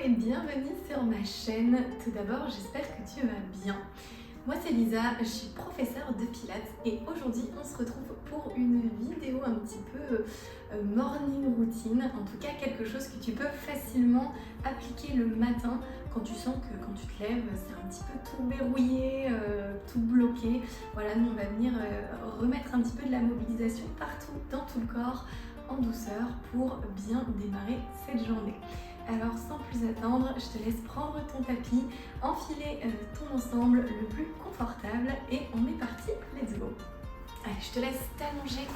et bienvenue sur ma chaîne. Tout d'abord, j'espère que tu vas bien. Moi c'est Lisa, je suis professeure de pilates et aujourd'hui on se retrouve pour une vidéo un petit peu morning routine, en tout cas quelque chose que tu peux facilement appliquer le matin quand tu sens que quand tu te lèves c'est un petit peu tout verrouillé, tout bloqué. Voilà, nous on va venir remettre un petit peu de la mobilisation partout dans tout le corps en douceur pour bien démarrer cette journée. Alors sans plus attendre, je te laisse prendre ton tapis, enfiler ton ensemble le plus confortable et on est parti, let's go. Allez, je te laisse t'allonger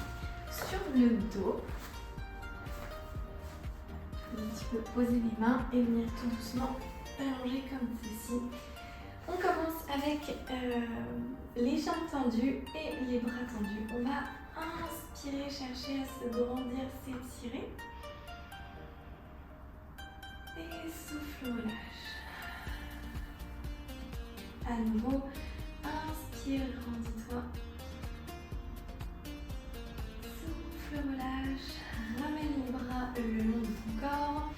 sur le dos. Un petit peu poser les mains et venir tout doucement allonger comme ceci. On commence avec les jambes tendues et les bras tendus. On va inspirer, chercher à se grandir, s'étirer. Et souffle, relâche. À nouveau, inspire, grandis-toi. Souffle, relâche. Ramène les bras le long de ton corps.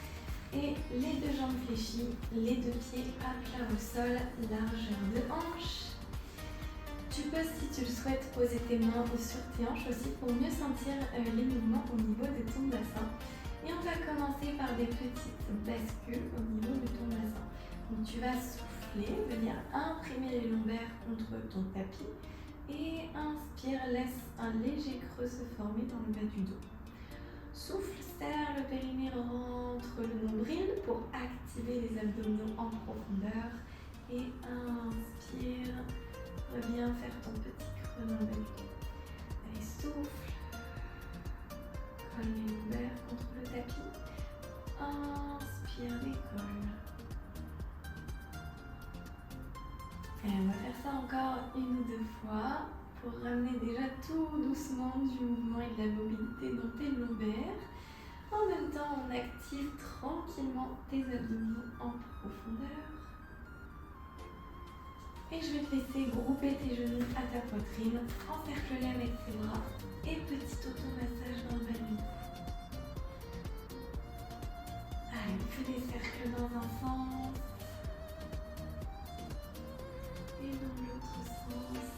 Et les deux jambes fléchies, les deux pieds à plat au sol, largeur de hanche. Tu peux, si tu le souhaites, poser tes mains sur tes hanches aussi pour mieux sentir les mouvements au niveau de ton bassin. Et on va commencer par des petites bascules au niveau de ton bassin. Donc tu vas souffler, venir imprimer les lombaires contre ton tapis. Et inspire, laisse un léger creux se former dans le bas du dos. Souffle, serre le périnée, rentre le nombril pour activer les abdominaux en profondeur. Et inspire, reviens faire ton petit creux dans le bas du dos. Allez, souffle. Colle les lombaires contre le tapis. Inspire, décolle. Et on va faire ça encore une ou deux fois pour ramener déjà tout doucement du mouvement et de la mobilité dans tes lombaires. En même temps, on active tranquillement tes abdominaux en profondeur. Et je vais te laisser grouper tes genoux à ta poitrine, encercle-les avec tes bras et petit automassage dans le bas du cou. Allez, on fait des cercles dans un sens et dans l'autre sens.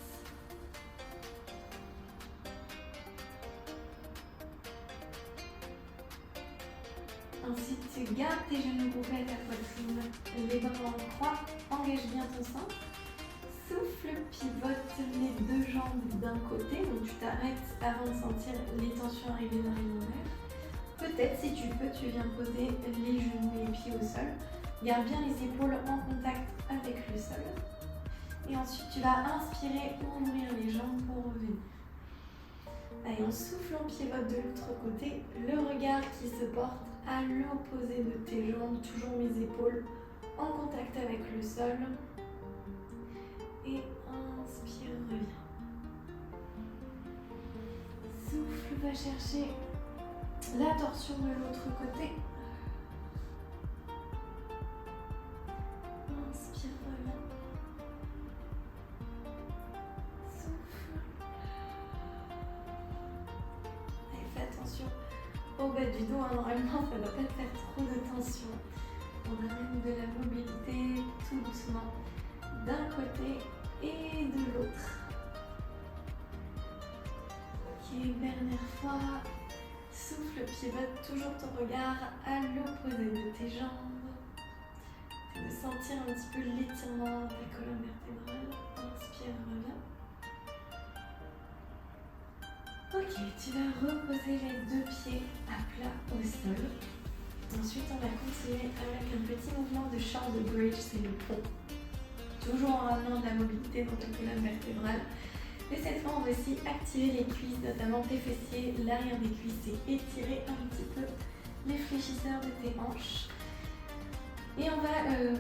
Ensuite, tu gardes tes genoux groupés à ta poitrine, les bras en croix, engage bien ton centre. Souffle, pivote les deux jambes d'un côté, donc tu t'arrêtes avant de sentir les tensions arriver dans les lombaires. Peut-être, si tu peux, tu viens poser les genoux et les pieds au sol. Garde bien les épaules en contact avec le sol. Et ensuite, tu vas inspirer, ouvrir les jambes pour revenir. Allez, on souffle, on pivote de l'autre côté. Le regard qui se porte à l'opposé de tes jambes, toujours mes épaules en contact avec le sol. Et inspire, reviens. Souffle, va chercher la torsion de l'autre côté. Inspire, reviens. Souffle. Allez, fais attention au bas du dos, normalement ça ne doit pas te faire trop de tension. On amène de la mobilité tout doucement d'un côté et de l'autre. Ok, dernière fois. Souffle, pivote toujours ton regard à l'opposé de tes jambes. De sentir un petit peu l'étirement de ta colonne vertébrale. Inspire, reviens. Ok, tu vas reposer les deux pieds à plat au sol. Ensuite, on va continuer avec un petit mouvement de shoulder bridge, c'est le pont. Toujours en ramenant de la mobilité dans ta colonne vertébrale. Et cette fois, on va aussi activer les cuisses, notamment tes fessiers, l'arrière des cuisses et étirer un petit peu les fléchisseurs de tes hanches. Et on va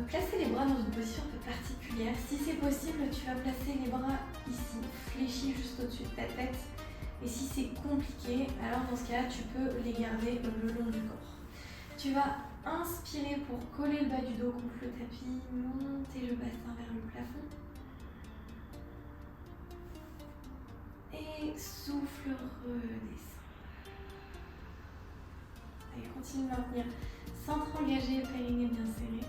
placer les bras dans une position un peu particulière. Si c'est possible, tu vas placer les bras ici, fléchis juste au-dessus de ta tête. Et si c'est compliqué, alors dans ce cas-là, tu peux les garder le long du corps. Tu vas inspirer pour coller le bas du dos contre le tapis, monter le bassin vers le plafond. Et souffle, redescend. Allez, continue de maintenir centre engagé, périnée bien serré.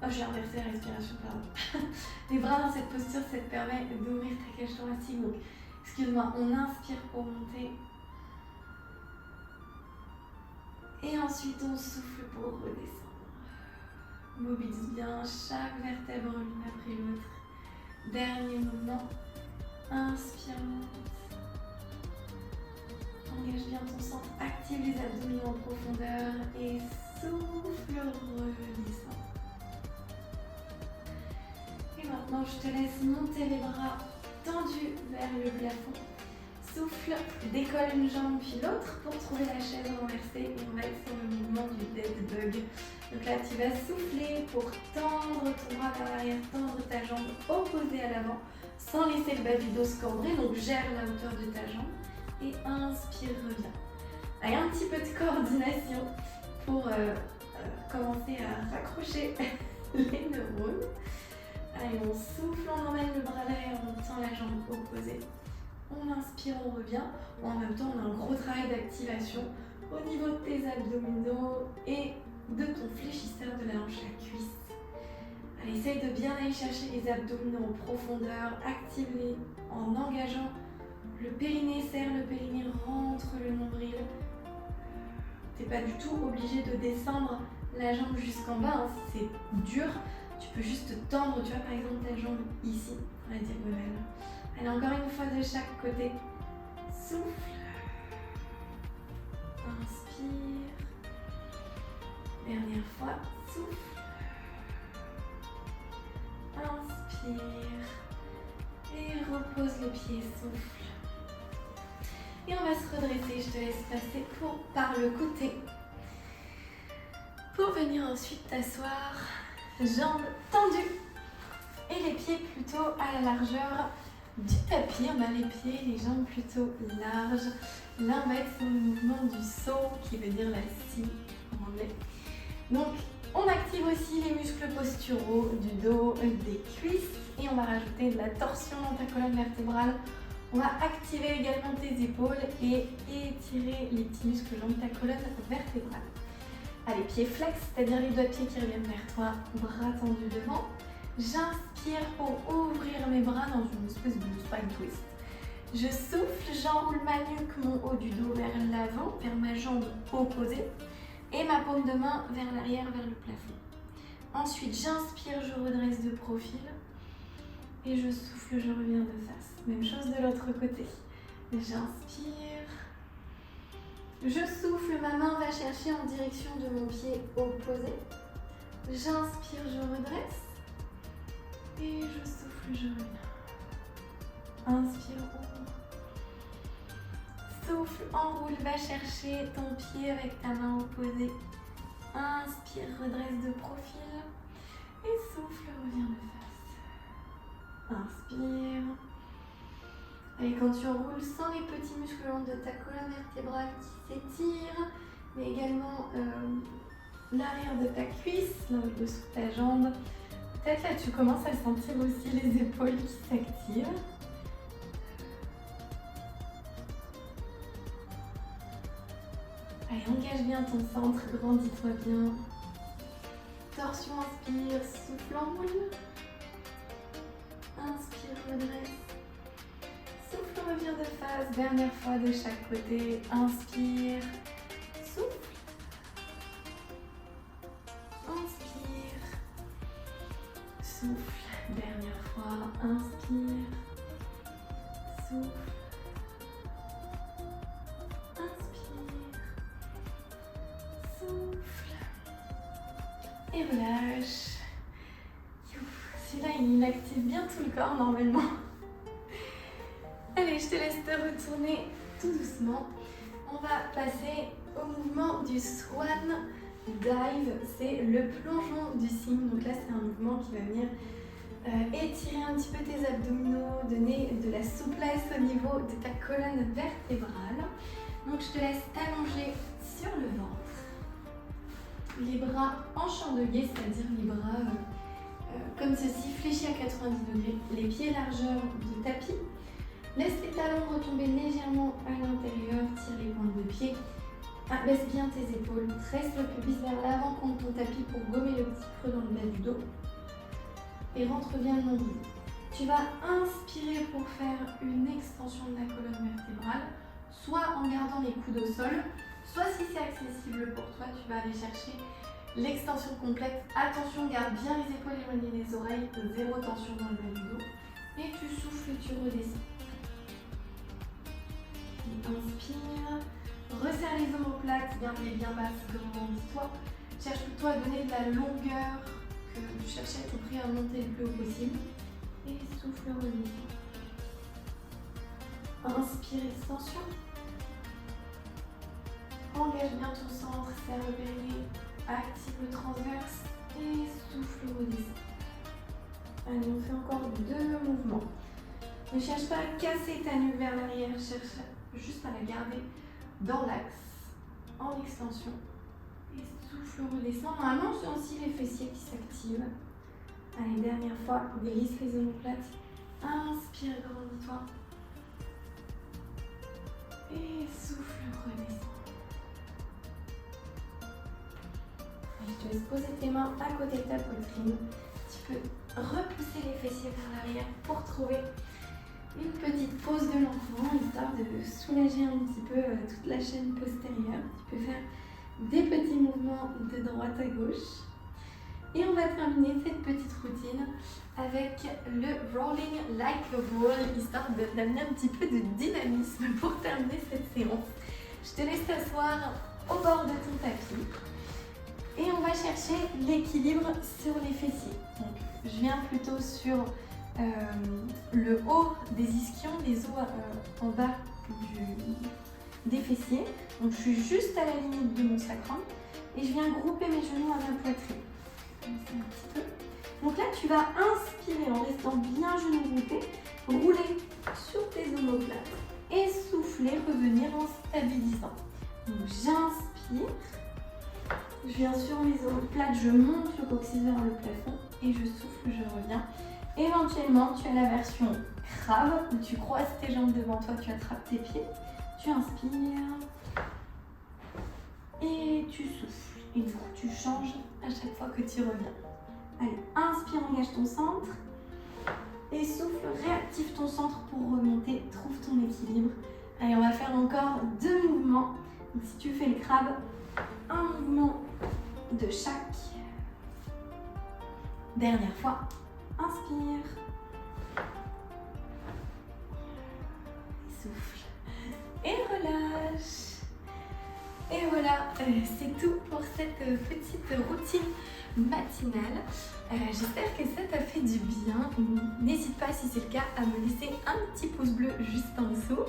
Oh, j'ai inversé la respiration, pardon. Les bras dans cette posture, ça te permet d'ouvrir ta cage thoracique. Donc, excuse-moi, on inspire pour monter. Et ensuite, on souffle pour redescendre. Mobilise bien chaque vertèbre l'une après l'autre. Dernier mouvement. Inspire, monte. Engage bien ton centre. Active les abdominaux en profondeur. Et souffle, redescend. Et maintenant, je te laisse monter les bras tendus vers le plafond. Souffle, décolle une jambe puis l'autre pour trouver la chaise renversée et on va être sur le mouvement du dead bug. Donc là, tu vas souffler pour tendre ton bras vers l'arrière, tendre ta jambe opposée à l'avant sans laisser le bas du dos se cambrer. Donc gère la hauteur de ta jambe et inspire, reviens. Allez, un petit peu de coordination pour commencer à raccrocher les neurones. Allez, on souffle, on emmène le bras derrière, on tend la jambe opposée. On inspire, on revient. En même temps, on a un gros travail d'activation au niveau de tes abdominaux et de ton fléchisseur de la hanche à cuisse. Allez, essaye de bien aller chercher les abdominaux en profondeur. Active-les en engageant le périnée, serre le périnée, rentre le nombril. Tu n'es pas du tout obligé de descendre la jambe jusqu'en bas. Si c'est dur, tu peux juste tendre, tu vois, par exemple, ta jambe ici, à la diagonale. Allez, encore une fois de chaque côté. Souffle. Inspire. Dernière fois. Souffle. Inspire. Et repose le pied. Souffle. Et on va se redresser. Je te laisse passer par le côté. Pour venir ensuite t'asseoir. Jambes tendues. Et les pieds plutôt à la largeur du tapis. On a les pieds, les jambes plutôt larges. Là, on va être sur le mouvement du saut, qui veut dire la scie en anglais. Donc, on active aussi les muscles posturaux du dos, des cuisses. Et on va rajouter de la torsion dans ta colonne vertébrale. On va activer également tes épaules et étirer les petits muscles long de ta colonne vertébrale. Allez, pieds flex, c'est-à-dire les doigts de pied qui reviennent vers toi, bras tendus devant. J'inspire pour ouvrir mes bras dans une espèce de spine twist. Je souffle, j'enroule ma nuque, mon haut du dos vers l'avant, vers ma jambe opposée et ma paume de main vers l'arrière, vers le plafond. Ensuite, j'inspire, je redresse de profil et je souffle, je reviens de face. Même chose de l'autre côté. J'inspire, je souffle, ma main va chercher en direction de mon pied opposé. J'inspire, je redresse. Et je souffle, je reviens. Inspire, ouvre. Souffle, enroule, va chercher ton pied avec ta main opposée. Inspire, redresse de profil. Et souffle, reviens de face. Inspire. Et quand tu enroules, sens les petits muscles long de ta colonne vertébrale qui s'étirent, mais également l'arrière de ta cuisse, là au dessous de ta jambe. Peut-être là tu commences à sentir aussi les épaules qui s'activent. Allez, engage bien ton centre, grandis-toi bien. Torsion, inspire, souffle, enroule. Inspire, redresse. Souffle, reviens de face. Dernière fois de chaque côté. Inspire, souffle. Inspire, souffle. Dernière fois. Inspire, souffle. Inspire, souffle. Et relâche. Celui-là, il active bien tout le corps normalement. Allez, je te laisse te retourner tout doucement. On va passer au mouvement du Swan Dive. C'est le plongeon du cygne. Donc là, c'est un mouvement qui va venir étirer un petit peu tes abdominaux, donner de la souplesse au niveau de ta colonne vertébrale. Donc je te laisse t'allonger sur le ventre. Les bras en chandelier, c'est-à-dire les bras comme ceci, fléchis à 90 degrés. Les pieds largeur de tapis. Laisse les talons retomber légèrement à l'intérieur, tire les pointes de pied Abaisse bien tes épaules, tresse le pubis vers l'avant contre ton tapis pour gommer le petit creux dans le bas du dos. Et rentre bien le nombril. Tu vas inspirer pour faire une extension de la colonne vertébrale, soit en gardant les coudes au sol, soit si c'est accessible pour toi, tu vas aller chercher l'extension complète. Attention, garde bien les épaules éloignées des oreilles, zéro tension dans le bas du dos. Et tu souffles et tu redescends. Inspire, resserre les omoplates, garde-les bien basses, grandis-toi. Cherche plutôt à donner de la longueur que tu cherchais à tout prix à monter le plus haut possible. Et souffle, redescends. Inspire, extension. Engage bien ton centre, serre le périnée, active le transverse et souffle, redescend. Allez, on fait encore 2 mouvements. Ne cherche pas à casser ta nuque vers l'arrière, cherche juste à la garder dans l'axe, en extension. Et souffle, redescend. Normalement, c'est aussi les fessiers qui s'activent. Allez, dernière fois, glisse les omoplates. Inspire, grandis-toi. Et souffle, redescend. Je te laisse poser tes mains à côté de ta poitrine. Tu peux repousser les fessiers vers l'arrière pour trouver une petite pause de l'enfant, histoire de soulager un petit peu toute la chaîne postérieure. Tu peux faire des petits mouvements de droite à gauche. Et on va terminer cette petite routine avec le rolling like a ball, histoire d'amener un petit peu de dynamisme pour terminer cette séance. Je te laisse t'asseoir au bord de ton tapis. Et on va chercher l'équilibre sur les fessiers. Donc, je viens plutôt sur le haut des ischions, les os en bas des fessiers. Donc, je suis juste à la limite de mon sacrum et je viens grouper mes genoux à ma poitrine. Comme ça, un petit peu. Donc là, tu vas inspirer en restant bien genoux groupés, rouler sur tes omoplates et souffler, revenir en stabilisant. Donc, j'inspire. Je viens sur mes omoplates, je monte le coccyx vers le plafond et je souffle, je reviens. Éventuellement, tu as la version crabe où tu croises tes jambes devant toi, tu attrapes tes pieds, tu inspires et tu souffles. Et du coup, tu changes à chaque fois que tu reviens. Allez, inspire, engage ton centre et souffle, réactive ton centre pour remonter, trouve ton équilibre. Allez, on va faire encore 2 mouvements. Donc, si tu fais le crabe, un mouvement de chaque. Dernière fois, inspire. Souffle. Et relâche. Et voilà, c'est tout pour cette petite routine matinale. J'espère que ça t'a fait du bien. N'hésite pas, si c'est le cas, à me laisser un petit pouce bleu juste en dessous.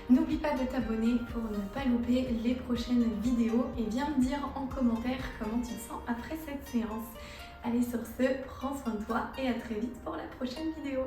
N'oublie pas de t'abonner pour ne pas louper les prochaines vidéos et viens me dire en commentaire comment tu te sens après cette séance. Allez, sur ce, prends soin de toi et à très vite pour la prochaine vidéo.